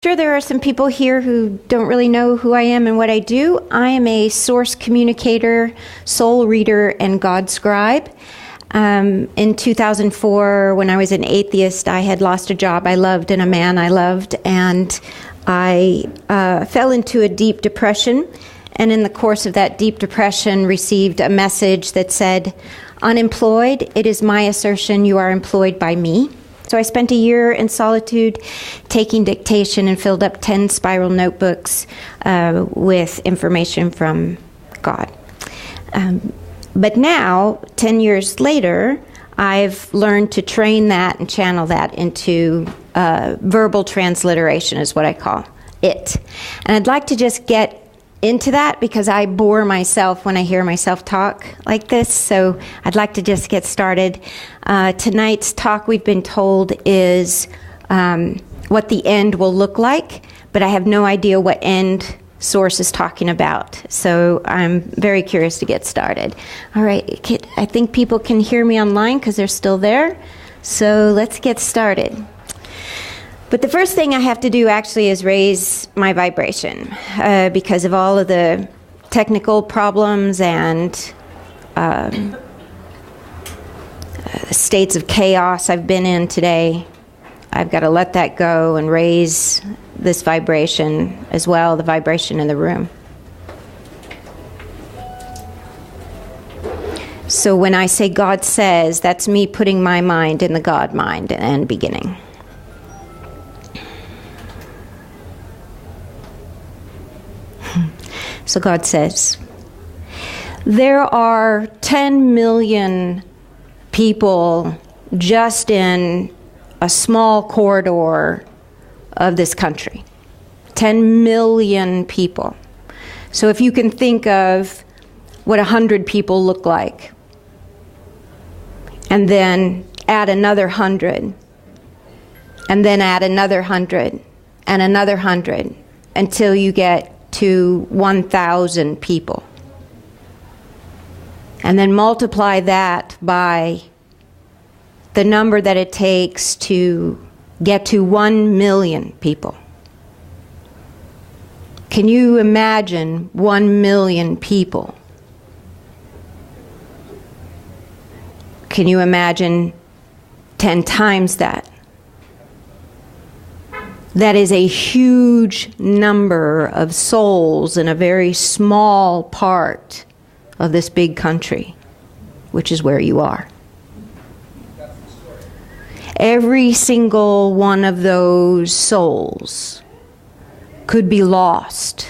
Sure, there are some people here who don't really know who I am and what I do. I am a source communicator, soul reader, and God scribe. In 2004, when I was an atheist, I had lost a job I loved and a man I loved, and I fell into a deep depression. And in the course of that deep depression, received a message that said, "Unemployed, it is my assertion you are employed by me." So I spent a year in solitude taking dictation and filled up 10 spiral notebooks with information from God. But now, 10 years later, I've learned to train that and channel that into verbal transliteration is what I call it. And I'd like to just get into that because I bore myself when I hear myself talk like this, so I'd like to just get started. Tonight's talk, we've been told, is what the end will look like, but I have no idea what end Source is talking about, so I'm very curious to get started. All right, I think people can hear me online because they're still there, so let's get started. But the first thing I have to do actually is raise my vibration because of all of the technical problems and states of chaos I've been in today. I've got to let that go and raise this vibration as well, the vibration in the room. So when I say God says, that's me putting my mind in the God mind and beginning. So God says, there are 10 million people just in a small corridor of this country. 10 million people. So if you can think of what 100 people look like, and then add another 100, and then add another 100, and another 100, until you get to 1,000 people. And then multiply that by the number that it takes to get to 1 million people. Can you imagine 1 million people? Can you imagine 10 times that? That is a huge number of souls in a very small part of this big country, which is where you are. Every single one of those souls could be lost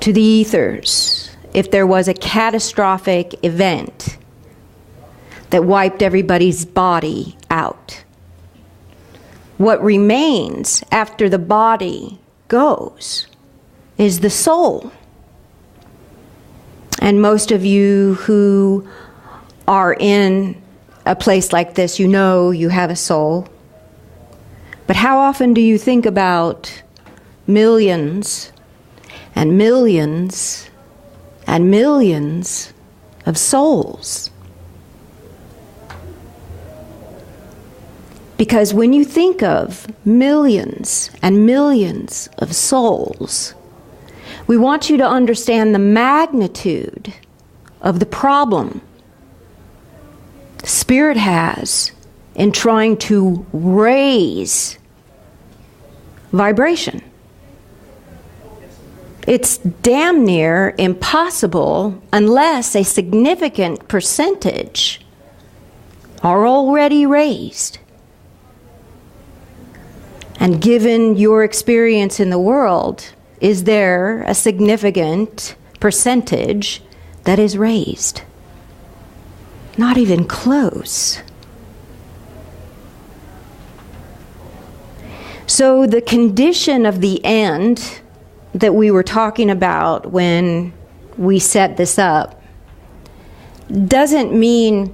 to the ethers if there was a catastrophic event that wiped everybody's body out. What remains after the body goes is the soul. And most of you who are in a place like this, you know you have a soul. But how often do you think about millions and millions and millions of souls? Because when you think of millions and millions of souls, we want you to understand the magnitude of the problem Spirit has in trying to raise vibration. It's damn near impossible unless a significant percentage are already raised. And given your experience in the world, is there a significant percentage that is raised? Not even close. So the condition of the end that we were talking about when we set this up doesn't mean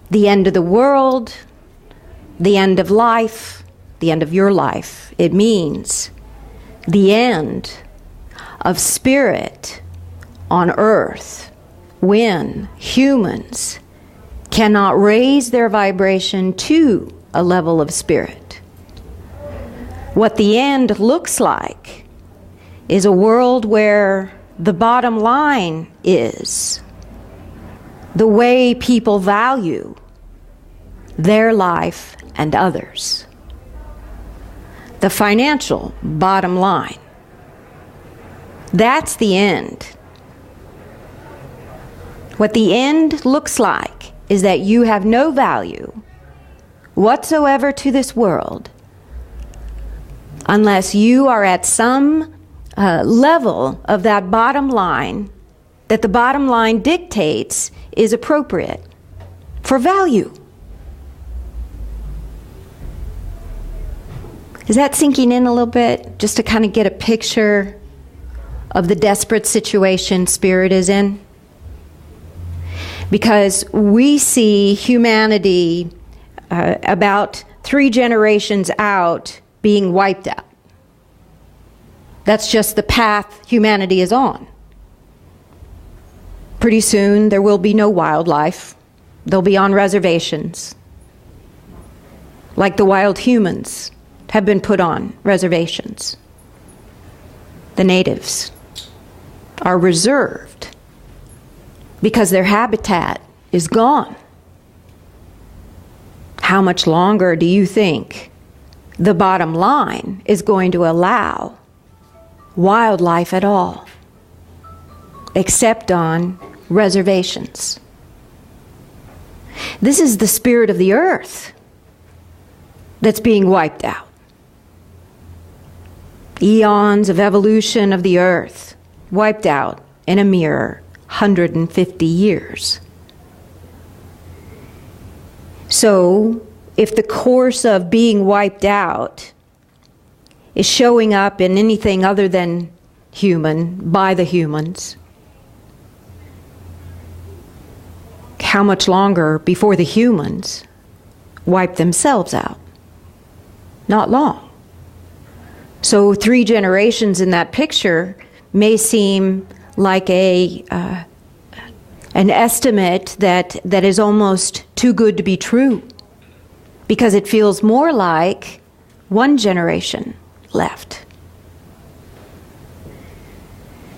the end of the world, the end of life, the end of your life. It means the end of spirit on earth when humans cannot raise their vibration to a level of spirit. What the end looks like is a world where the bottom line is the way people value their life and others. The financial bottom line. That's the end. What the end looks like is that you have no value whatsoever to this world unless you are at some level of that bottom line that the bottom line dictates is appropriate for value. Is that sinking in a little bit? Just to kind of get a picture of the desperate situation Spirit is in? Because we see humanity about 3 generations out being wiped out. That's just the path humanity is on. Pretty soon there will be no wildlife. They'll be on reservations. Like the wild humans have been put on reservations. The natives are reserved because their habitat is gone. How much longer do you think the bottom line is going to allow wildlife at all, except on reservations? This is the spirit of the earth that's being wiped out. Eons of evolution of the earth wiped out in a mere 150 years. So, if the course of being wiped out is showing up in anything other than human, by the humans, how much longer before the humans wipe themselves out? Not long. So 3 generations in that picture may seem like an estimate that is almost too good to be true, because it feels more like 1 generation left.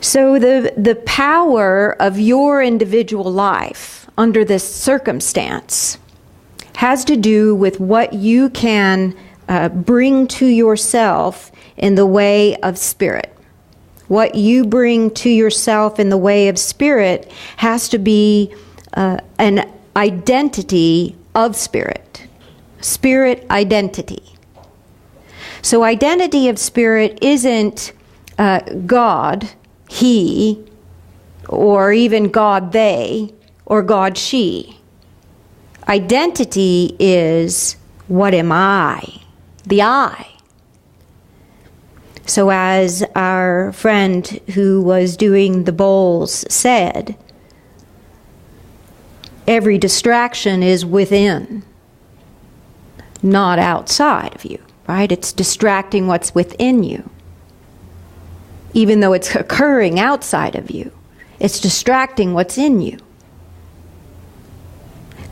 So the power of your individual life under this circumstance has to do with what you can bring to yourself in the way of spirit. What you bring to yourself in the way of spirit has to be an identity of spirit. Spirit identity. So identity of spirit isn't God, he, or even God they, or God she. Identity is, what am I? The I. So as our friend who was doing the bowls said, every distraction is within, not outside of you, right? It's distracting what's within you. Even though it's occurring outside of you, it's distracting what's in you.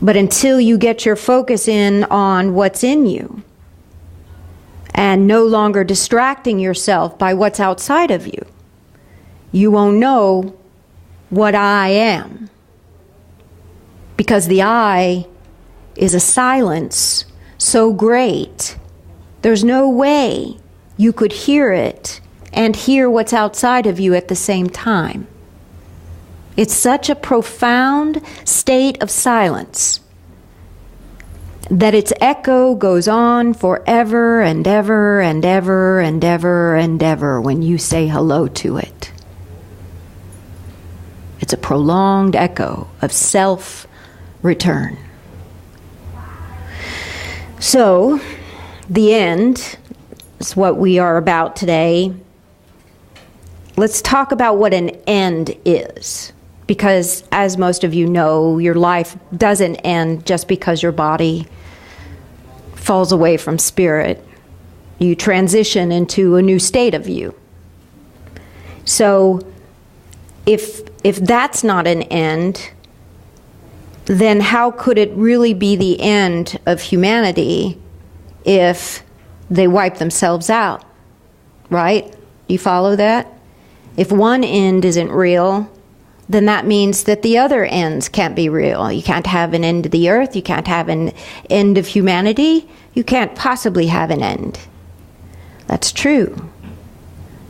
But until you get your focus in on what's in you, and no longer distracting yourself by what's outside of you, you won't know what I am. Because the I is a silence so great, there's no way you could hear it and hear what's outside of you at the same time. It's such a profound state of silence that its echo goes on forever and ever and ever and ever and ever when you say hello to it. It's a prolonged echo of self-return. So, the end is what we are about today. Let's talk about what an end is. Because, as most of you know, your life doesn't end just because your body falls away from spirit. You transition into a new state of you. So, if that's not an end, then how could it really be the end of humanity if they wipe themselves out, right? You follow that? If one end isn't real, then that means that the other ends can't be real. You can't have an end of the earth. You can't have an end of humanity. You can't possibly have an end. That's true.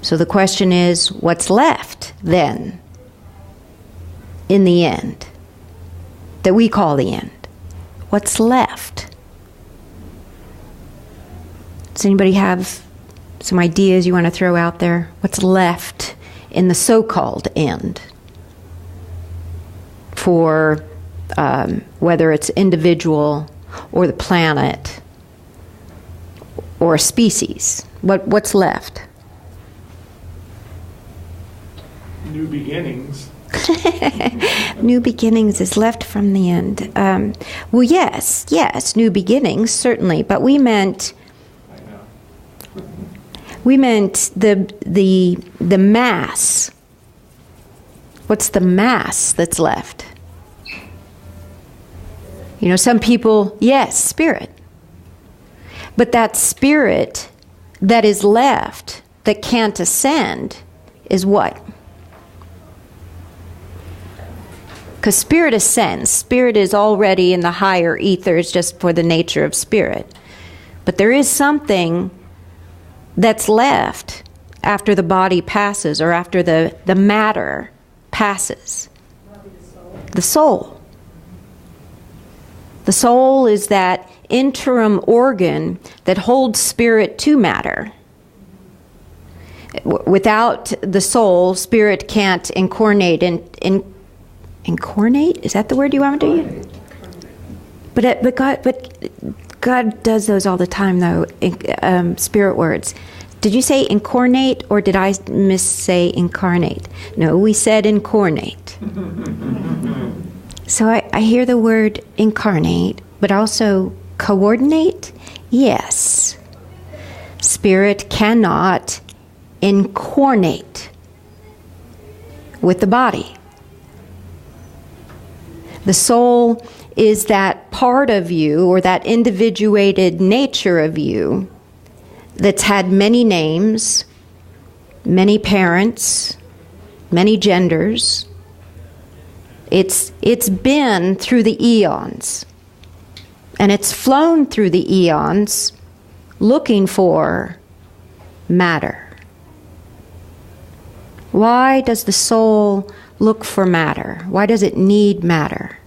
So the question is, what's left then in the end that we call the end? What's left? Does anybody have some ideas you want to throw out there? What's left in the so-called end? For whether it's individual or the planet or a species. What's left? New beginnings. New beginnings is left from the end. Well, yes, new beginnings, certainly. But we meant the mass. What's the mass that's left? You know, some people, yes, spirit. But that spirit that is left, that can't ascend, is what? Because spirit ascends. Spirit is already in the higher ethers just for the nature of spirit. But there is something that's left after the body passes, or after the matter passes. The soul. The soul is that interim organ that holds spirit to matter. Without the soul, spirit can't incarnate. Incarnate? Is that the word you want me to use? But God does those all the time, though. Spirit words. Did you say incarnate, or did I missay incarnate? No, we said incarnate. So I hear the word incarnate, but also coordinate? Yes. Spirit cannot incarnate with the body. The soul is that part of you, or that individuated nature of you, that's had many names, many parents, many genders. It's been through the eons, and it's flown through the eons looking for matter. Why does the soul look for matter? Why does it need matter?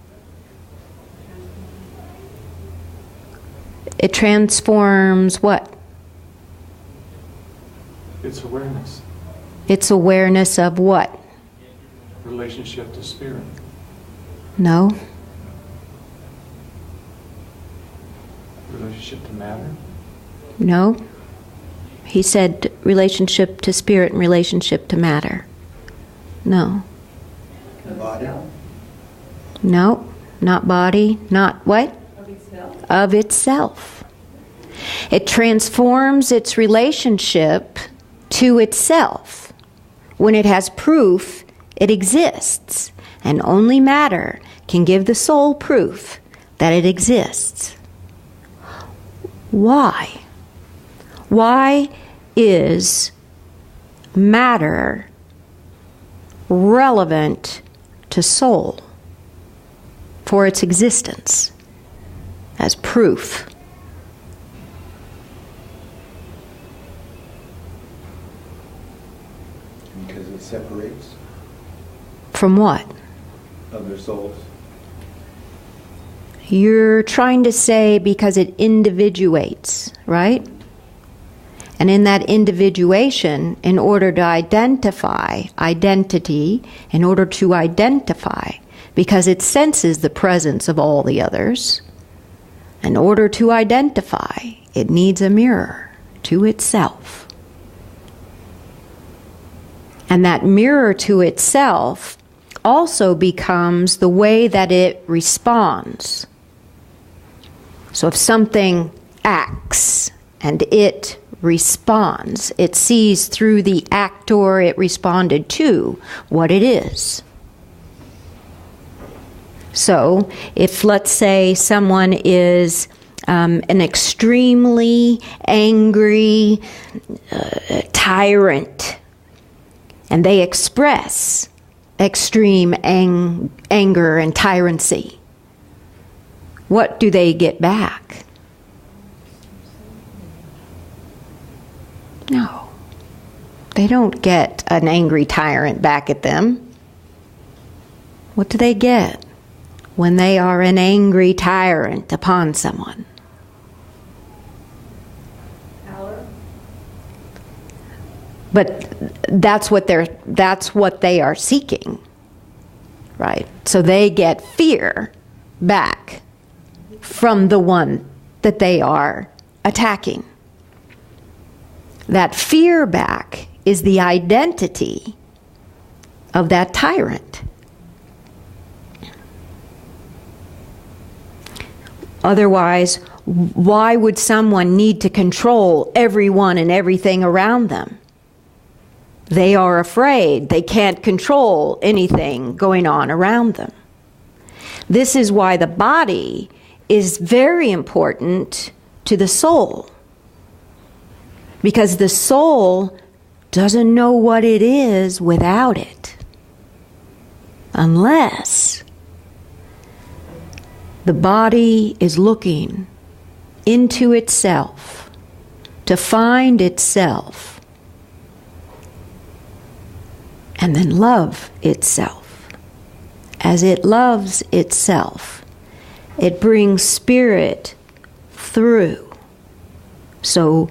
It transforms what? It's awareness. It's awareness of what? Relationship to spirit. No. Relationship to matter. No. He said relationship to spirit and relationship to matter. No. Body. No. Not body. Not what? Of itself. Of itself. It transforms its relationship to itself. When it has proof, it exists. And only matter can give the soul proof that it exists. Why? Why is matter relevant to soul for its existence as proof? Because it separates from what? other souls. You're trying to say because it individuates, right? And in that individuation, in order to identify identity, in order to identify, because it senses the presence of all the others, in order to identify, it needs a mirror to itself. And that mirror to itself also becomes the way that it responds. So if something acts and it responds, it sees through the actor it responded to what it is. So if, let's say, someone is an extremely angry tyrant, and they express extreme anger and tyrancy, what do they get back? No. They don't get an angry tyrant back at them. What do they get when they are an angry tyrant upon someone? Power. But that's what they are seeking, right? So they get fear back from the one that they are attacking. That fear back is the identity of that tyrant. Otherwise, why would someone need to control everyone and everything around them? They are afraid. They can't control anything going on around them. This is why the body is very important to the soul. Because the soul doesn't know what it is without it. Unless the body is looking into itself to find itself and then love itself. As it loves itself, it brings spirit through. So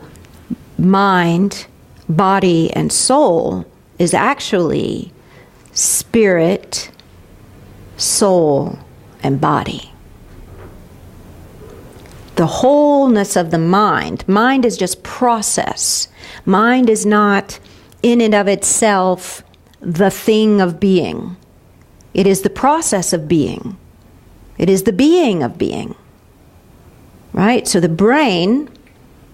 mind, body, and soul is actually spirit, soul, and body. The wholeness of the mind. Mind is just process. Mind is not in and of itself the thing of being. It is the process of being. It is the being of being. Right? So the brain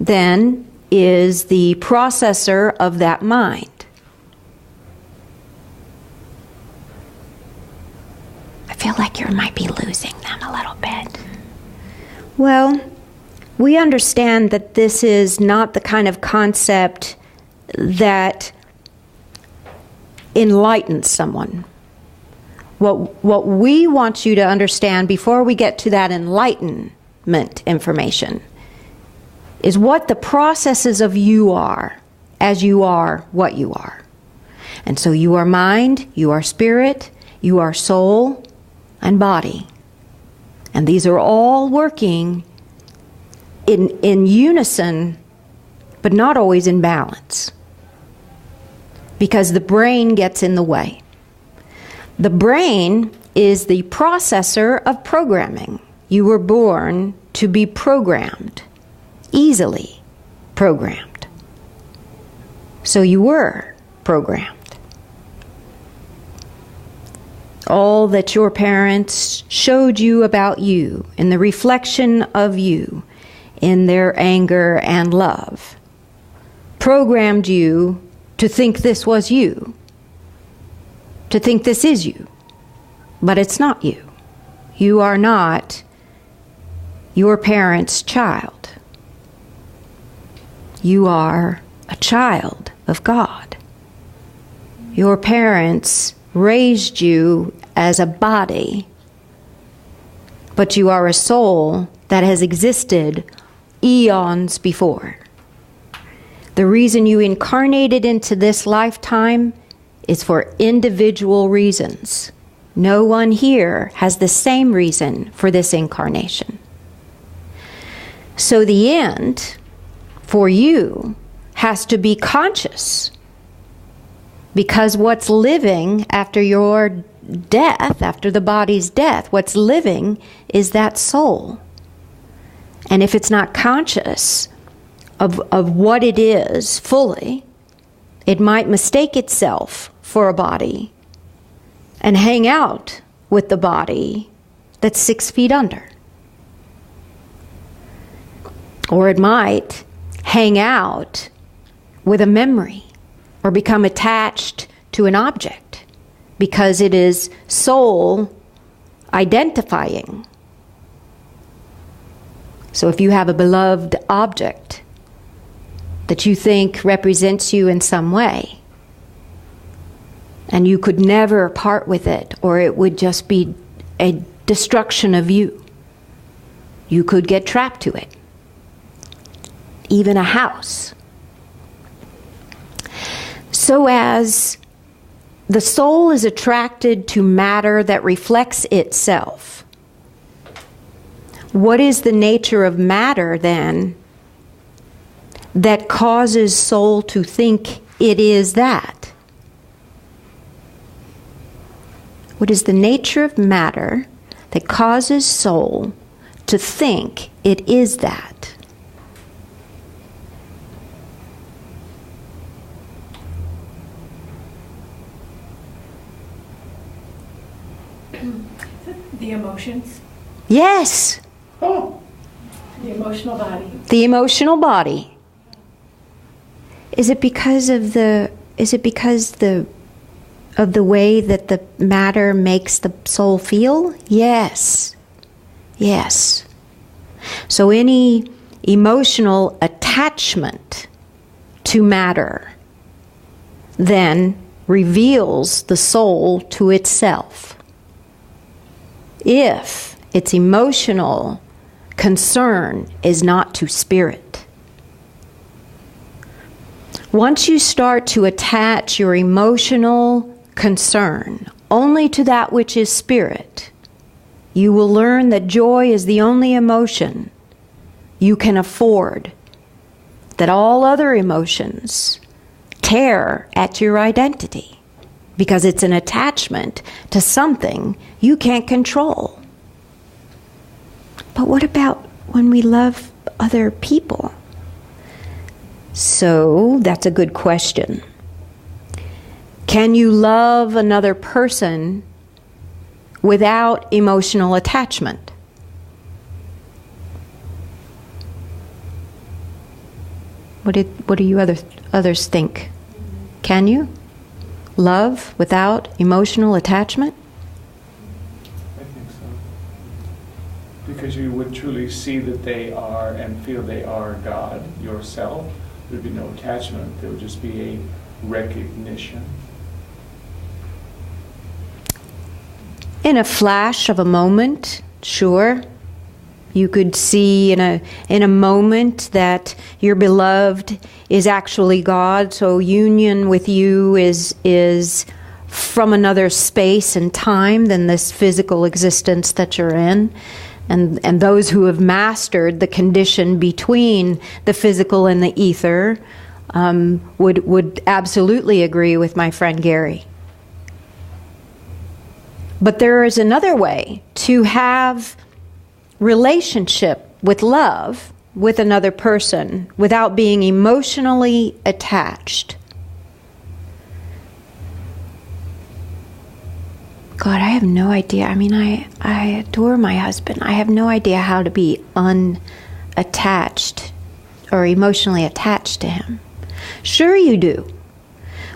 then is the processor of that mind. I feel like you might be losing them a little bit. Well, we understand that this is not the kind of concept that enlightens someone. What we want you to understand before we get to that enlightenment information is what the processes of you are, as you are what you are. And so you are mind, you are spirit, you are soul, and body. And these are all working in unison, but not always in balance. Because the brain gets in the way. The brain is the processor of programming. You were born to be programmed. Easily programmed. So you were programmed. All that your parents showed you about you, in the reflection of you, in their anger and love, programmed you to think this was you, to think this is you. But it's not you. You are not your parents' child. You are a child of God. Your parents raised you as a body, but you are a soul that has existed eons before. The reason you incarnated into this lifetime is for individual reasons. No one here has the same reason for this incarnation. So the end for you has to be conscious, because what's living after your death, after the body's death, what's living is that soul. And if it's not conscious of what it is fully, it might mistake itself for a body and hang out with the body that's 6 feet under. Or it might hang out with a memory or become attached to an object because it is soul identifying So if you have a beloved object that you think represents you in some way, and you could never part with it, or it would just be a destruction of you, you could get trapped to it. Even a house. So as the soul is attracted to matter that reflects itself, what is the nature of matter then that causes soul to think it is that? What is the nature of matter that causes soul to think it is that? The emotions. Yes. Oh. The emotional body. The emotional body. Is it because of the way that the matter makes the soul feel? Yes. Yes. So any emotional attachment to matter then reveals the soul to itself. If its emotional concern is not to spirit. Once you start to attach your emotional concern only to that which is spirit, you will learn that joy is the only emotion you can afford, that all other emotions tear at your identity because it's an attachment to something you can't control. But what about when we love other people? So that's a good question. Can you love another person without emotional attachment? What do you others think? Can you love without emotional attachment? I think so. Because you would truly see that they are and feel they are God yourself. There would be no attachment. There would just be a recognition. In a flash of a moment, sure. You could see in a moment that your beloved is actually God, so union with you is from another space and time than this physical existence that you're in. And those who have mastered the condition between the physical and the ether would absolutely agree with my friend Gary. But there is another way to have relationship with love with another person without being emotionally attached. God, I have no idea. I mean, I adore my husband. I have no idea how to be unattached or emotionally attached to him. Sure you do.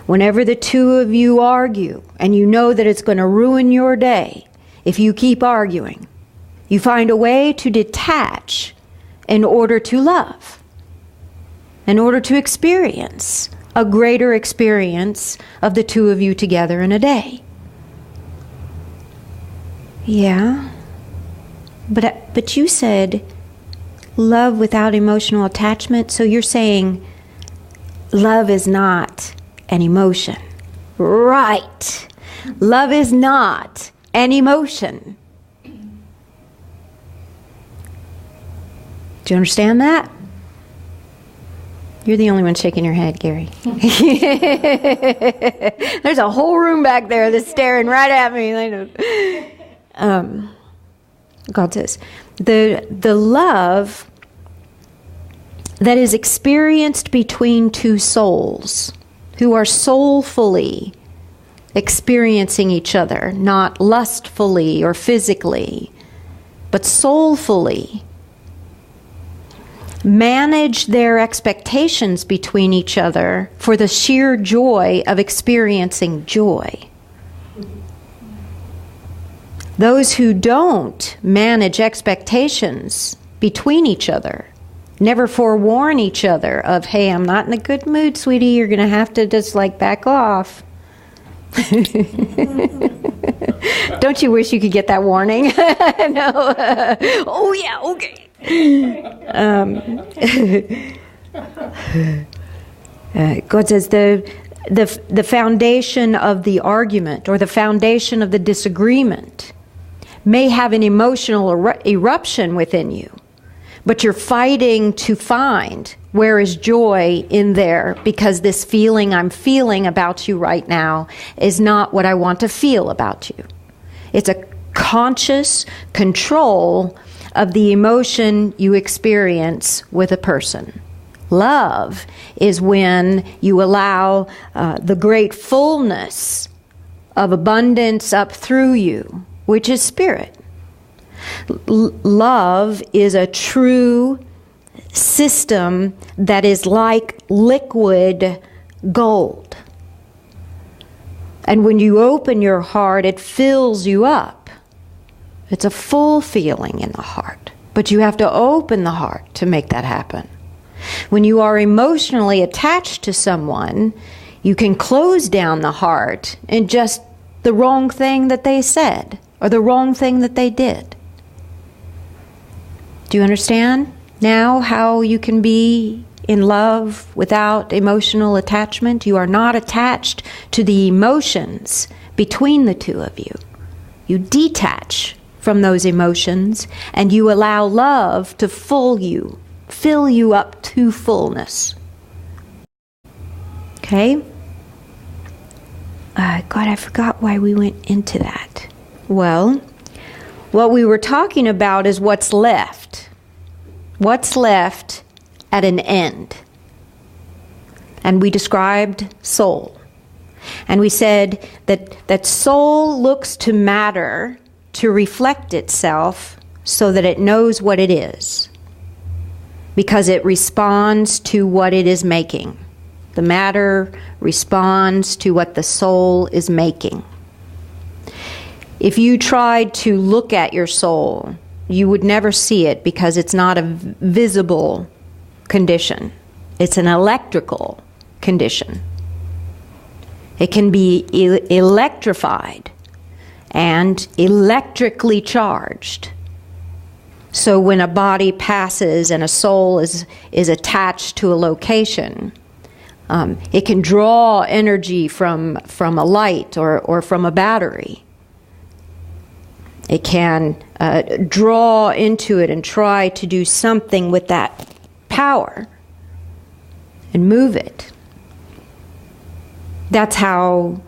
Whenever the two of you argue and you know that it's going to ruin your day if you keep arguing, you find a way to detach in order to love, in order to experience a greater experience of the two of you together in a day. Yeah, but you said love without emotional attachment, so you're saying love is not an emotion. Right. Love is not an emotion. Do you understand that? You're the only one shaking your head, Gary. There's a whole room back there that's staring right at me. God says, the love that is experienced between two souls who are soulfully experiencing each other, not lustfully or physically, but soulfully, manage their expectations between each other for the sheer joy of experiencing joy. Those who don't manage expectations between each other. Never forewarn each other of, hey, I'm not in a good mood, sweetie. You're going to have to just like back off. Don't you wish you could get that warning? No. Oh, yeah, okay. God says the foundation of the argument or the foundation of the disagreement may have an emotional eruption within you, but you're fighting to find where is joy in there, because this feeling I'm feeling about you right now is not what I want to feel about you. It's a conscious control of the emotion you experience with a person. Love is when you allow the great fullness of abundance up through you, which is spirit. Love is a true system that is like liquid gold. And when you open your heart, it fills you up. It's a full feeling in the heart. But you have to open the heart to make that happen. When you are emotionally attached to someone, you can close down the heart in just the wrong thing that they said or the wrong thing that they did. Do you understand now how you can be in love without emotional attachment? You are not attached to the emotions between the two of you. You detach from those emotions and you allow love to fill you up to fullness. Okay? God, I forgot why we went into that. Well, what we were talking about is what's left. What's left at an end. And we described soul. And we said that soul looks to matter to reflect itself so that it knows what it is. Because it responds to what it is making. The matter responds to what the soul is making. If you tried to look at your soul, you would never see it because it's not a visible condition. It's an electrical condition. It can be electrified and electrically charged. So when a body passes and a soul is attached to a location, it can draw energy from a light or from a battery. It can draw into it and try to do something with that power and move it. That's how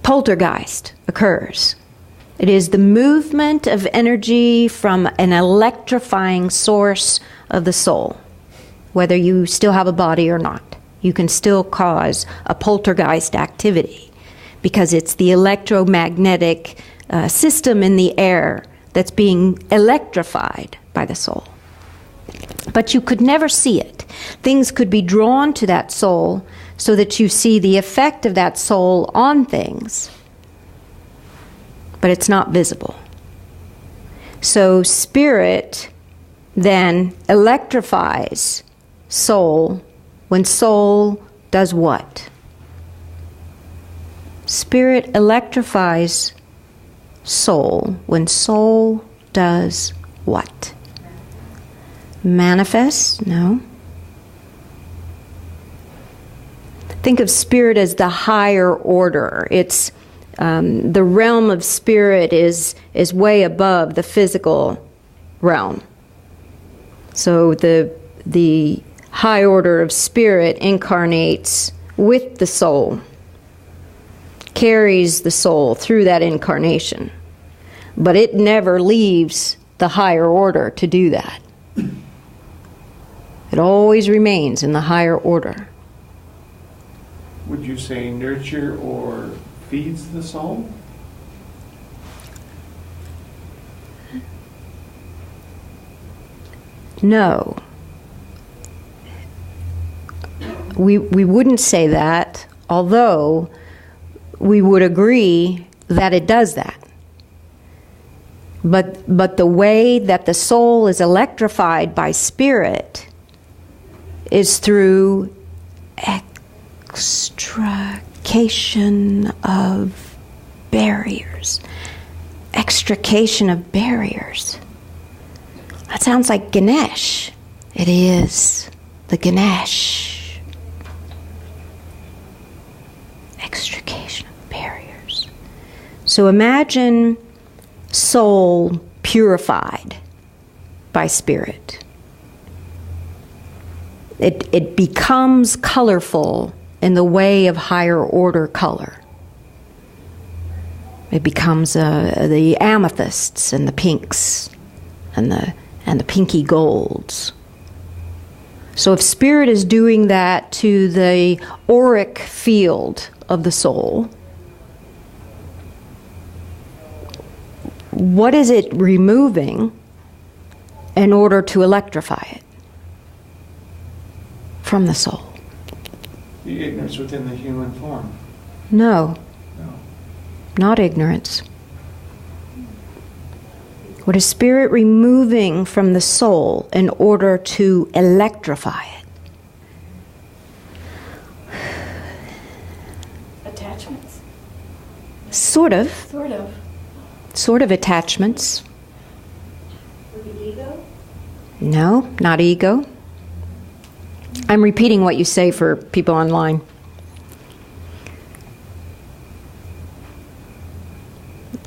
poltergeist occurs. It is the movement of energy from an electrifying source of the soul. Whether you still have a body or not, you can still cause a poltergeist activity because it's the electromagnetic system in the air that's being electrified by the soul. But you could never see it. Things could be drawn to that soul so that you see the effect of that soul on things, but it's not visible. So spirit then electrifies soul when soul does what? Spirit electrifies soul when soul does what? Manifest? No. Think of spirit as the higher order. It's the realm of spirit is way above the physical realm. So the high order of spirit incarnates with the soul, carries the soul through that incarnation, but it never leaves the higher order to do that. It always remains in the higher order. Would you say nurture or feeds the soul? No. We wouldn't say that, although we would agree that it does that. But the way that the soul is electrified by spirit is through extrication of barriers. Extrication of barriers. That sounds like Ganesh. It is the Ganesh. Extrication of barriers. So imagine soul purified by spirit. It becomes colorful in the way of higher order color. It becomes the amethysts and the pinks and the pinky golds. So if spirit is doing that to the auric field of the soul, what is it removing in order to electrify it from the soul? The ignorance within the human form. No, No. not ignorance. What is spirit removing from the soul in order to electrify it? Attachments. Sort of. Sort of. Sort of attachments. Would be ego? No, not ego. I'm repeating what you say for people online.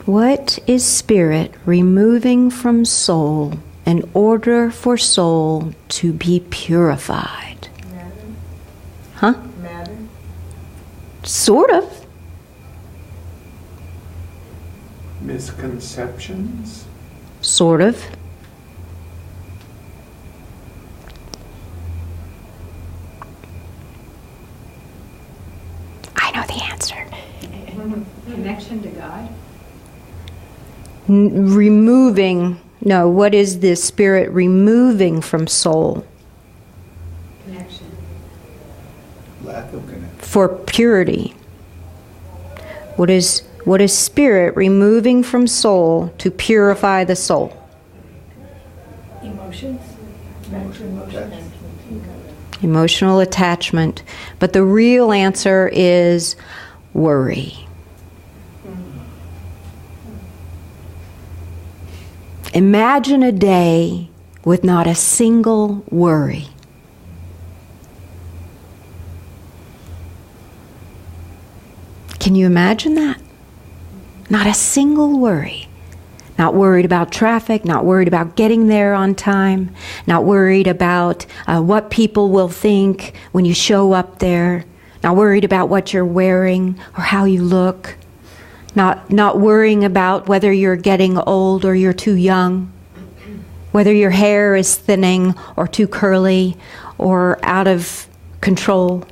What is spirit removing from soul in order for soul to be purified? Matter. Huh? Matter. Sort of. Misconceptions. Sort of. I know the answer. Connection to God. Removing, no, what is the spirit removing from soul Connection. Lack of connection. for purity? What is spirit removing from soul to purify the soul? Emotions? Back to emotions. Emotional attachment. But the real answer is worry. Imagine a day with not a single worry. Can you imagine that? Not a single worry. Not worried about traffic, not worried about getting there on time, not worried about what people will think when you show up there, not worried about what you're wearing or how you look, not worrying about whether you're getting old or you're too young, whether your hair is thinning or too curly or out of control.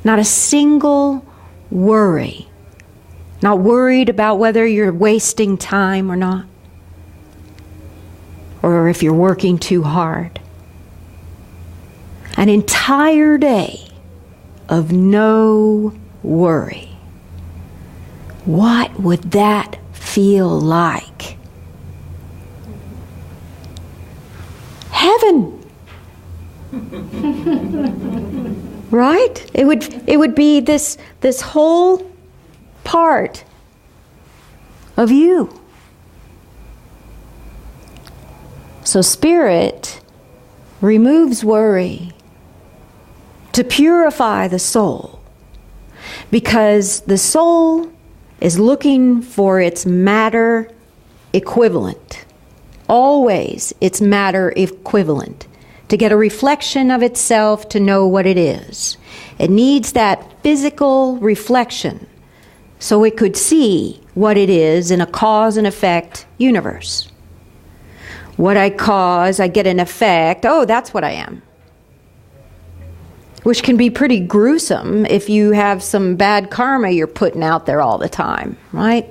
Not a single worry. Not worried about whether you're wasting time or not, or if you're working too hard. An entire day of no worry. What would that feel like? Heaven. Right? It would be this whole part of you. So spirit removes worry to purify the soul, because the soul is looking for its matter equivalent. Always its matter equivalent. To get a reflection of itself, to know what it is. It needs that physical reflection so it could see what it is in a cause and effect universe. What I cause, I get an effect. Oh, that's what I am. Which can be pretty gruesome if you have some bad karma you're putting out there all the time, right?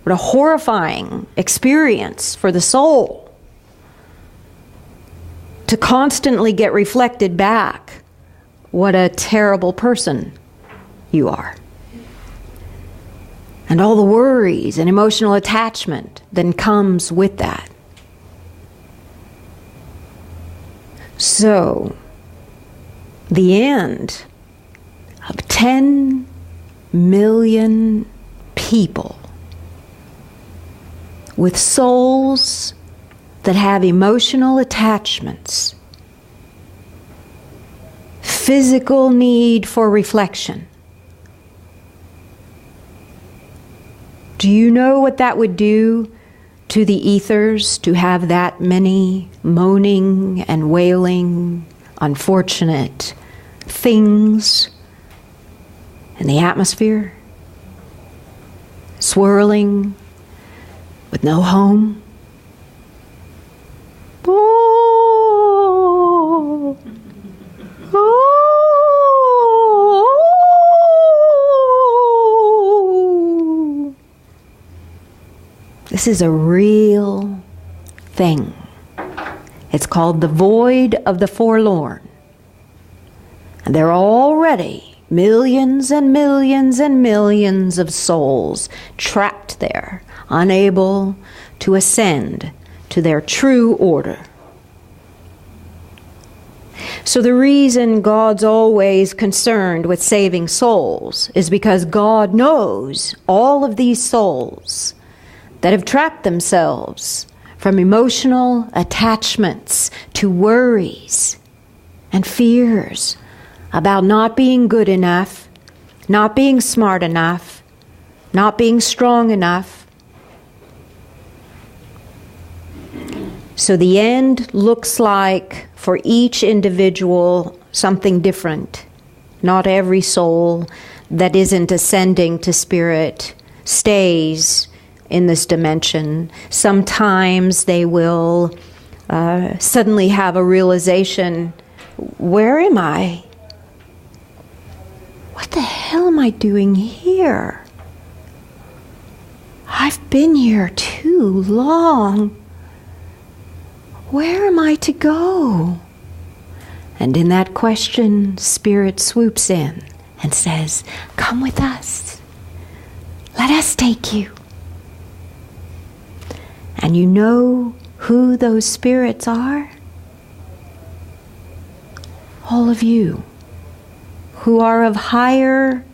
What a horrifying experience for the soul to constantly get reflected back. What a terrible person you are. and all the worries and emotional attachment that comes with that. So, the end of 10 million people with souls that have emotional attachments, physical need for reflection. Do you know what that would do to the ethers to have that many moaning and wailing, unfortunate things in the atmosphere, swirling with no home? Oh, oh. This is a real thing. It's called the void of the forlorn. And there are already millions and millions and millions of souls trapped there, unable to ascend to their true order. So the reason God's always concerned with saving souls is because God knows all of these souls that have trapped themselves from emotional attachments to worries and fears about not being good enough, not being smart enough, not being strong enough. So the end looks like, for each individual, something different. Not every soul that isn't ascending to spirit stays in this dimension. Sometimes they will suddenly have a realization, where am I? What the hell am I doing here? I've been here too long. Where am I to go? And in that question, Spirit swoops in and says, come with us. Let us take you. And you know who those spirits are? All of you who are of higher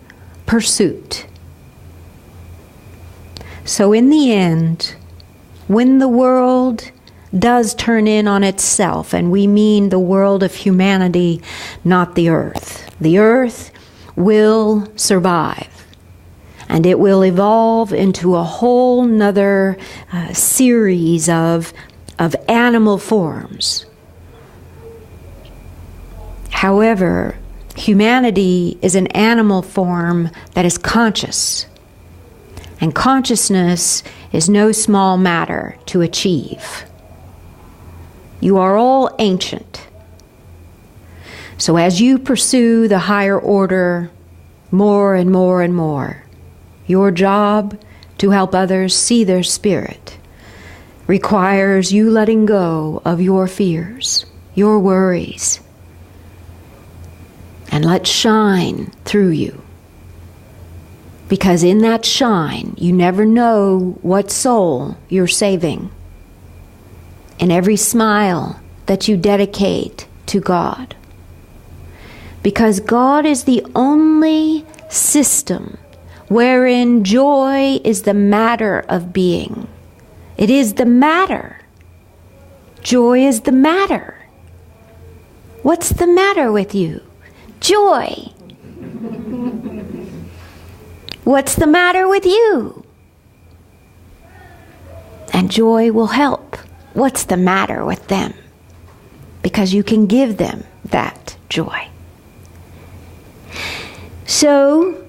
pursuit. So in the end, when the world does turn in on itself, and we mean the world of humanity, not the earth. The earth will survive, and it will evolve into a whole nother series of animal forms. However, humanity is an animal form that is conscious, and consciousness is no small matter to achieve. You are all ancient. So as you pursue the higher order more and more and more, your job to help others see their spirit requires you letting go of your fears, your worries, and let shine through you. Because in that shine, you never know what soul you're saving. In every smile that you dedicate to God. Because God is the only system wherein joy is the matter of being. It is the matter. Joy is the matter. What's the matter with you? Joy. What's the matter with you? And joy will help. What's the matter with them? Because you can give them that joy. So,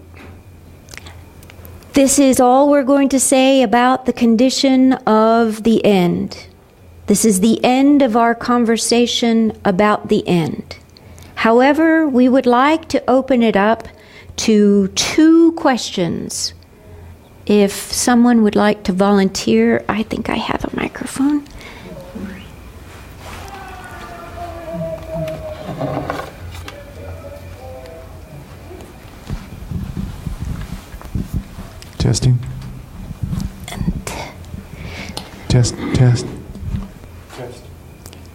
this is all we're going to say about the condition of the end. This is the end of our conversation about the end. However, we would like to open it up to 2 questions. If someone would like to volunteer, I think I have a microphone. Testing. Test, test, Test.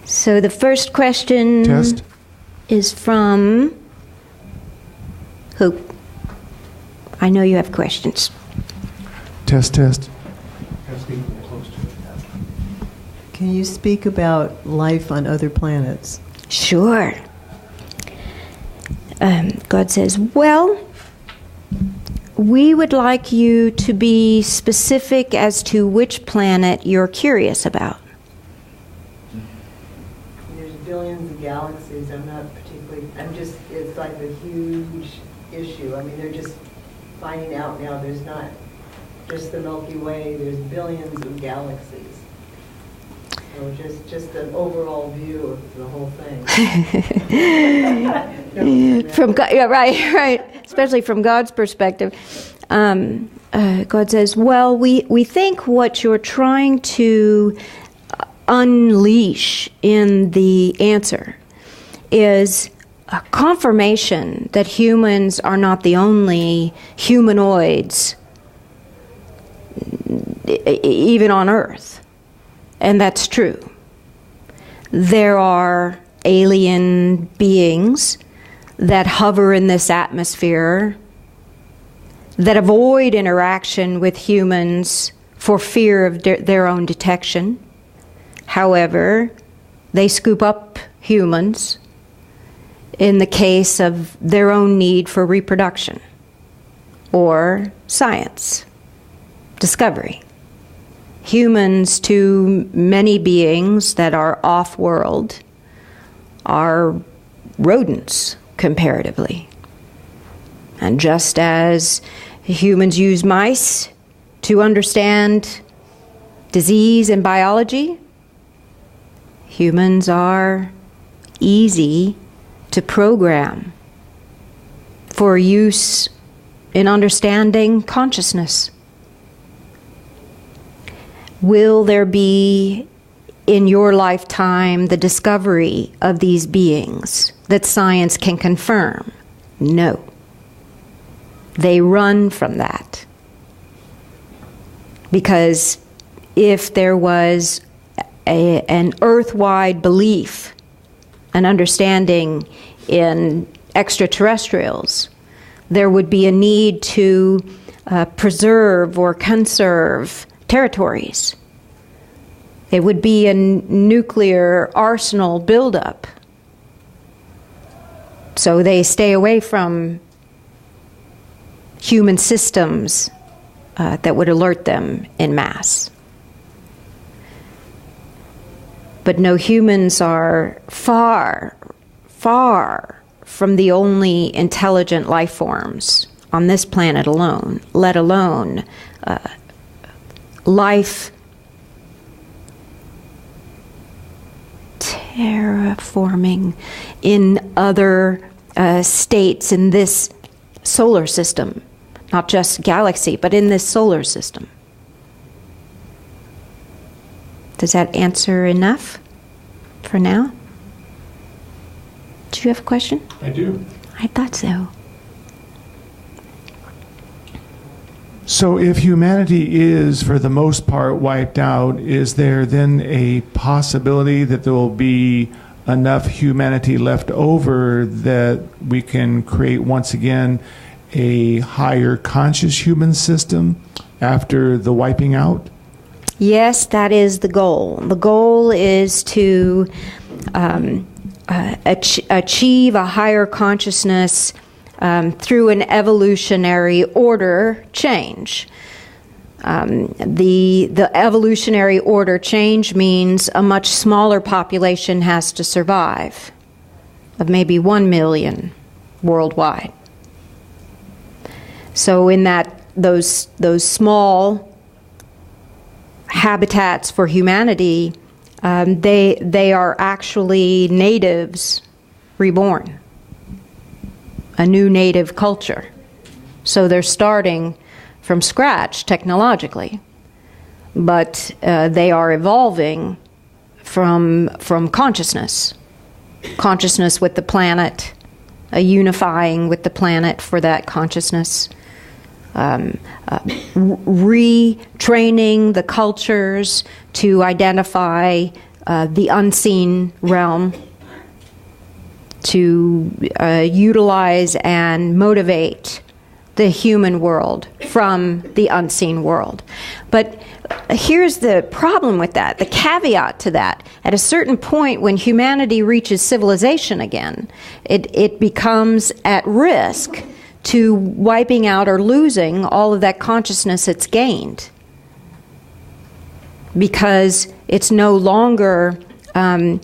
So the first question test. is from who? I know you have questions. Test, test. Can you speak about life on other planets? Sure. God says, well, we would like you to be specific as to which planet you're curious about. There's billions of galaxies. It's like a huge issue. I mean, they're just finding out now there's not just the Milky Way, there's billions of galaxies. So just an overall view of the whole thing. Right. Especially from God's perspective. God says, well, we think what you're trying to unleash in the answer is a confirmation that humans are not the only humanoids, even on Earth. And that's true. There are alien beings that hover in this atmosphere, that avoid interaction with humans for fear of their own detection. However, they scoop up humans in the case of their own need for reproduction or science, discovery. Humans, to many beings that are off-world, are rodents comparatively. And just as humans use mice to understand disease and biology, humans are easy to program for use in understanding consciousness. Will there be in your lifetime the discovery of these beings that science can confirm? No. They run from that. Because if there was an earth-wide belief, an understanding in extraterrestrials, there would be a need to preserve or conserve territories. It would be a nuclear arsenal buildup. So they stay away from human systems that would alert them en masse. But no, humans are far, far from the only intelligent life forms on this planet alone, let alone life terraforming in other states in this solar system, not just galaxy, but in this solar system. Does that answer enough for now? Do you have a question? I do. I thought so. So if humanity is, for the most part, wiped out, is there then a possibility that there will be enough humanity left over that we can create once again a higher conscious human system after the wiping out? Yes, that is the goal. The goal is to achieve a higher consciousness through an evolutionary order change. The evolutionary order change means a much smaller population has to survive, of maybe 1 million worldwide. So in those small habitats for humanity, they are actually natives reborn. A new native culture. So they're starting from scratch technologically, but they are evolving from consciousness with the planet, unifying with the planet for that consciousness, retraining the cultures to identify the unseen realm, to utilize and motivate the human world from the unseen world. But here's the problem with that, the caveat to that. At a certain point, when humanity reaches civilization again, it becomes at risk to wiping out or losing all of that consciousness it's gained, because it's no longer a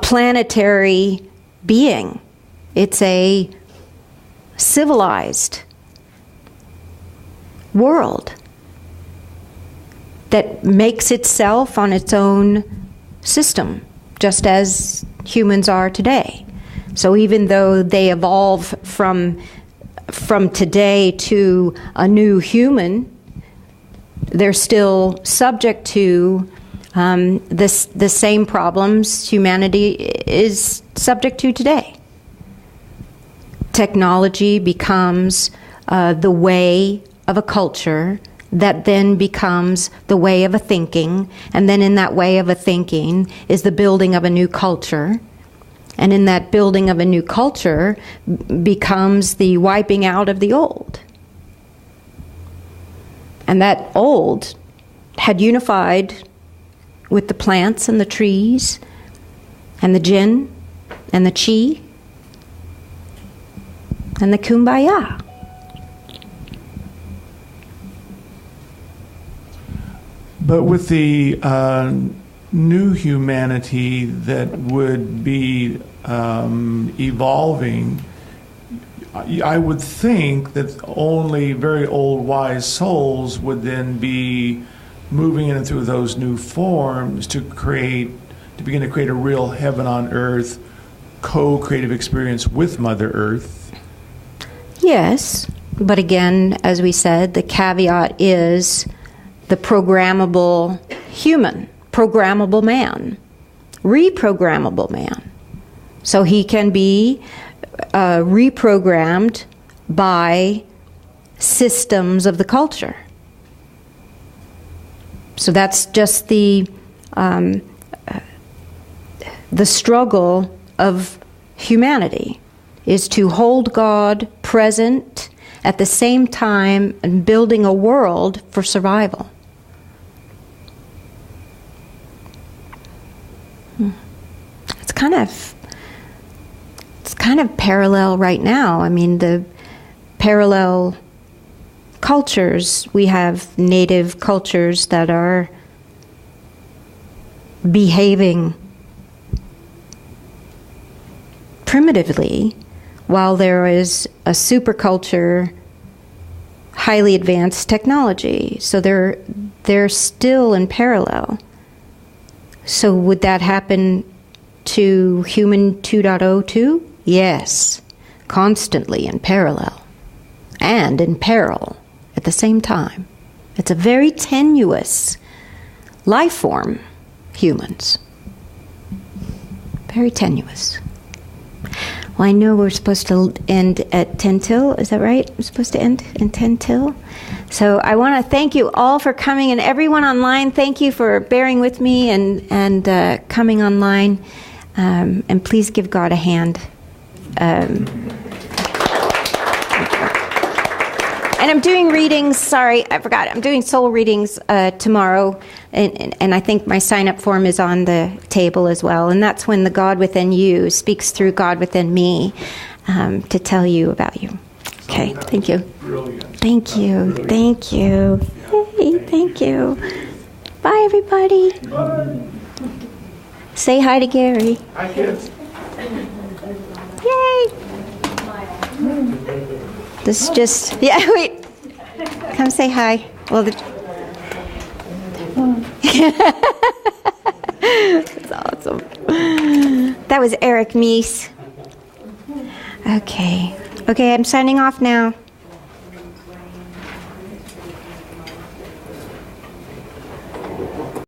planetary being. It's a civilized world that makes itself on its own system, just as humans are today. So even though they evolve from today to a new human, they're still subject to the same problems humanity is subject to today. Technology becomes the way of a culture that then becomes the way of a thinking, and then in that way of a thinking is the building of a new culture. And in that building of a new culture becomes the wiping out of the old. And that old had unified with the plants and the trees and the jinn and the chi and the kumbaya. But with the new humanity that would be evolving, I would think that only very old wise souls would then be moving in through those new forms to begin to create a real heaven on earth, co-creative experience with Mother Earth. Yes, but again, as we said, the caveat is the programmable human, programmable man, reprogrammable man. So he can be reprogrammed by systems of the culture. So that's just the struggle of humanity, is to hold God present at the same time and building a world for survival. It's kind of parallel right now. I mean, the parallel cultures, we have native cultures that are behaving primitively, while there is a superculture, highly advanced technology. So they're still in parallel. So would that happen to human 2.0 too? Yes, constantly in parallel and in peril at the same time. It's a very tenuous life form, humans. Very tenuous. Well, I know we're supposed to end at 10 till. Is that right? We're supposed to end in 10 till. So I want to thank you all for coming, and everyone online, thank you for bearing with me and coming online. And please give God a hand. And I'm doing readings, sorry, I forgot. I'm doing soul readings tomorrow, and I think my sign-up form is on the table as well. And that's when the God within you speaks through God within me to tell you about you. Okay, thank you. Brilliant. Thank you, thank you. Hey, thank you. Bye, everybody. Bye. Say hi to Gary. Hi, kids. Yay! This is just, yeah, wait. Come say hi. Well, that's awesome. That was Eric Meese. Okay, I'm signing off now.